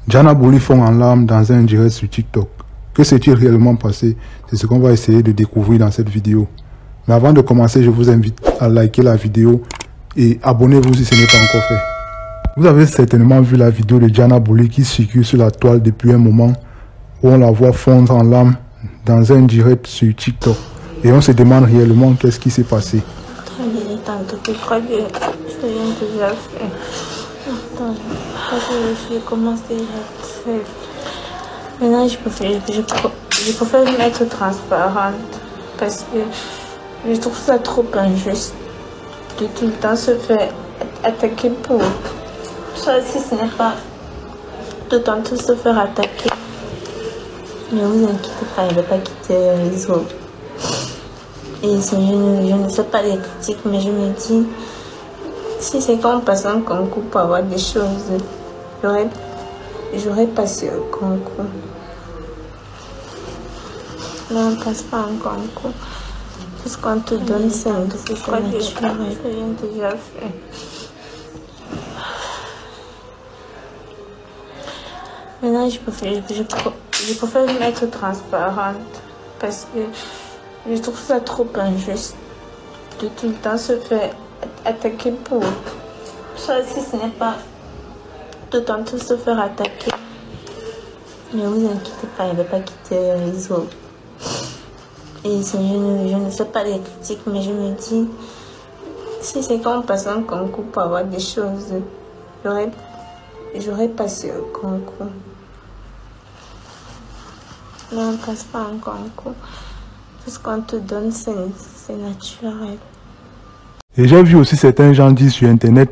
Diana Bouli fond en larmes dans un direct sur TikTok. Que s'est-il réellement passé? C'est ce qu'on va essayer de découvrir dans cette vidéo. Mais avant de commencer, je vous invite à liker la vidéo et abonnez-vous si ce n'est pas encore fait. Vous avez certainement vu la vidéo de Diana Bouli qui circule sur la toile depuis un moment où on la voit fondre en larmes dans un direct sur TikTok. Et on se demande réellement qu'est-ce qui s'est passé. Très bien, tantôt, je crois que je viens déjà fait. Attends, j'ai commencé à faire. Maintenant, je préfère être transparente parce que je trouve ça trop injuste de tout le temps se faire attaquer pour ça. Si ce n'est pas de tantôt se faire attaquer. Ne vous inquiétez pas, il ne va pas quitter le réseau. Et je ne fais pas des critiques, mais je me dis, si c'est quand on passe un concours pour avoir des choses, j'aurais passé le concours. Là, on ne passe pas un concours. Tout ce qu'on te donne, c'est un peu naturel. Je viens déjà fait. Maintenant, je préfère être transparente parce que je trouve ça trop injuste de tout le temps se faire attaquer pour ça. Si ce n'est pas de tantôt se faire attaquer. Ne vous inquiétez pas, il ne va pas quitter le réseau. Et je ne fais pas des critiques, mais je me dis, si c'est quand on passe un concours pour avoir des choses, j'aurais passé le concours. Là, on ne passe pas un concours. Tout ce qu'on te donne, c'est naturel. Et j'ai vu aussi certains gens dire sur internet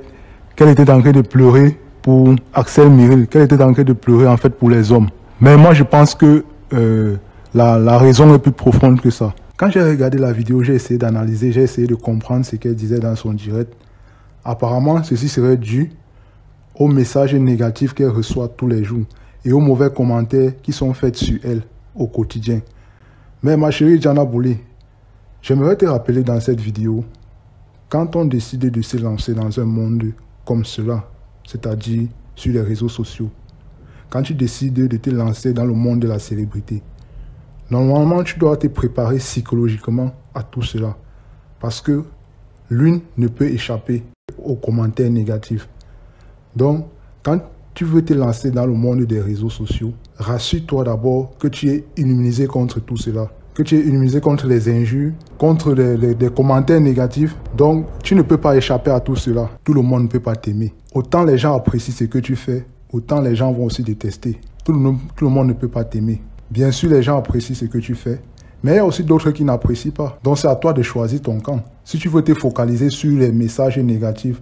qu'elle était en train de pleurer pour Axel Myril, qu'elle était en train de pleurer en fait pour les hommes. Mais moi je pense que la raison est plus profonde que ça. Quand j'ai regardé la vidéo, j'ai essayé d'analyser, j'ai essayé de comprendre ce qu'elle disait dans son direct. Apparemment, ceci serait dû aux messages négatifs qu'elle reçoit tous les jours et aux mauvais commentaires qui sont faits sur elle au quotidien. Mais ma chérie Diana Bouli, j'aimerais te rappeler dans cette vidéo, quand on décide de se lancer dans un monde comme cela, c'est-à-dire sur les réseaux sociaux, quand tu décides de te lancer dans le monde de la célébrité, normalement tu dois te préparer psychologiquement à tout cela. Parce que l'une ne peut échapper aux commentaires négatifs. Donc, quand tu veux te lancer dans le monde des réseaux sociaux, rassure-toi d'abord que tu es immunisé contre tout cela. Que tu es immunisé contre les injures, contre les commentaires négatifs. Donc, tu ne peux pas échapper à tout cela. Tout le monde ne peut pas t'aimer. Autant les gens apprécient ce que tu fais, autant les gens vont aussi détester. Tout le monde ne peut pas t'aimer. Bien sûr, les gens apprécient ce que tu fais, mais il y a aussi d'autres qui n'apprécient pas. Donc, c'est à toi de choisir ton camp. Si tu veux te focaliser sur les messages négatifs,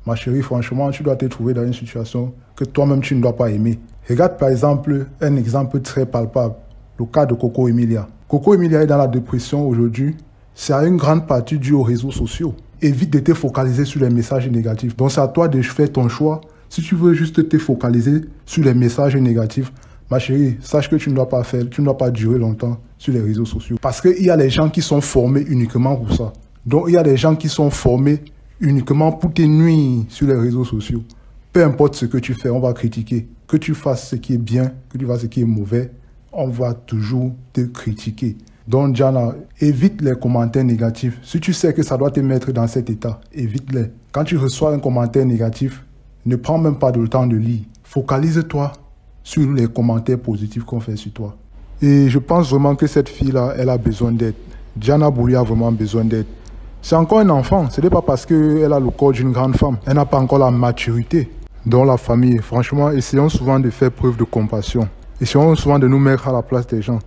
ma chérie, franchement, tu dois te trouver dans une situation que toi-même, tu ne dois pas aimer. Regarde par exemple un exemple très palpable, le cas de Coco Emilia. Coco Emilia est dans la dépression aujourd'hui. C'est à une grande partie dû aux réseaux sociaux. Évite de te focaliser sur les messages négatifs. Donc, c'est à toi de faire ton choix. Si tu veux juste te focaliser sur les messages négatifs, ma chérie, sache que tu ne dois pas faire, tu ne dois pas durer longtemps sur les réseaux sociaux. Parce qu'il y a des gens qui sont formés uniquement pour ça. Donc, il y a des gens qui sont formés uniquement pour te nuire sur les réseaux sociaux. Peu importe ce que tu fais, on va critiquer. Que tu fasses ce qui est bien, que tu fasses ce qui est mauvais, on va toujours te critiquer. Donc, Diana, évite les commentaires négatifs. Si tu sais que ça doit te mettre dans cet état, évite-les. Quand tu reçois un commentaire négatif, ne prends même pas le temps de lire. Focalise-toi sur les commentaires positifs qu'on fait sur toi. Et je pense vraiment que cette fille-là, elle a besoin d'aide. Diana Bouli a vraiment besoin d'aide. C'est encore un enfant. Ce n'est pas parce qu'elle a le corps d'une grande femme. Elle n'a pas encore la maturité dans la famille. Franchement, essayons souvent de faire preuve de compassion. Essayons souvent de nous mettre à la place des gens.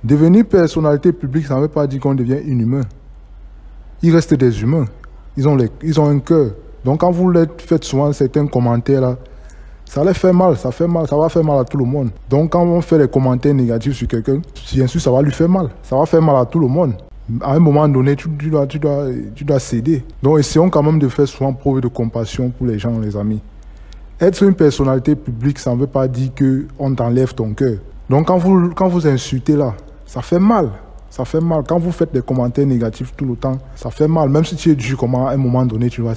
Devenir personnalité publique, ça ne veut pas dire qu'on devient inhumain. Il reste des humains. Ils ont un cœur. Donc quand vous leur faites souvent certains commentaires là, ça les fait mal, ça va faire mal à tout le monde. Donc quand on fait des commentaires négatifs sur quelqu'un, bien sûr ça va lui faire mal. Ça va faire mal à tout le monde. À un moment donné, tu dois céder. Donc essayons quand même de faire souvent preuve de compassion pour les gens, les amis. Être une personnalité publique, ça ne veut pas dire qu'on t'enlève ton cœur. Donc quand vous insultez là, ça fait mal. Ça fait mal. Quand vous faites des commentaires négatifs tout le temps, ça fait mal. Même si tu es dur, comment à un moment donné, tu vas